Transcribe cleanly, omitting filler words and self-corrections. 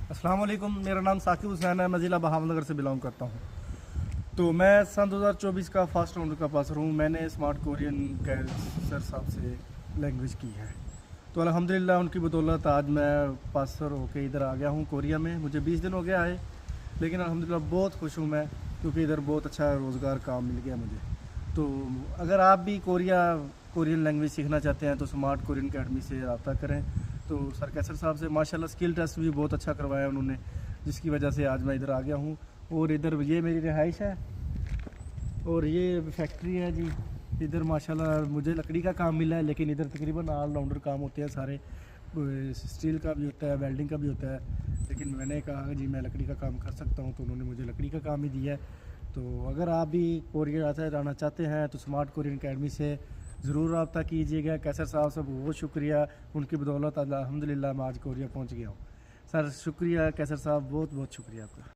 अस्सलाम वालेकुम, मेरा नाम साकिब हुसैन है। मैं ज़िला बहावलनगर से बिलोंग करता हूँ। तो मैं सन 2024 का फर्स्ट राउंड का पासर हूँ। मैंने स्मार्ट कोरियन सर साहब से लैंग्वेज की है, तो अल्हम्दुलिल्लाह उनकी बदौलत आज मैं पासर होके इधर आ गया हूँ कोरिया में। मुझे 20 दिन हो गया है, लेकिन अल्हम्दुलिल्लाह बहुत खुश हूँ मैं, क्योंकि इधर बहुत अच्छा रोज़गार काम मिल गया मुझे। तो अगर आप भी कोरियन लैंग्वेज सीखना चाहते हैं तो स्मार्ट कोरियन अकेडमी से रब्ता करें। तो सर कैसर साहब से माशाल्लाह स्किल टेस्ट भी बहुत अच्छा करवाया उन्होंने, जिसकी वजह से आज मैं इधर आ गया हूँ। और इधर ये मेरी रिहाइश है और ये फैक्ट्री है जी। इधर माशाल्लाह मुझे लकड़ी का काम मिला है, लेकिन इधर तकरीबन ऑलराउंडर काम होते हैं सारे। स्टील का भी होता है, वेल्डिंग का भी होता है, लेकिन मैंने कहा जी मैं लकड़ी का काम कर सकता हूँ, तो उन्होंने मुझे लकड़ी का काम ही दिया है। तो अगर आप भी कोरिया आना चाहते हैं तो स्मार्ट कोरियन अकेडमी से ज़रूर रब्ता कीजिएगा। कैसर साहब से बहुत शुक्रिया, उनकी बदौलत अल्हम्दुलिल्लाह मैं आज कोरिया पहुँच गया हूँ। सर शुक्रिया कैसर साहब, बहुत बहुत शुक्रिया आपका।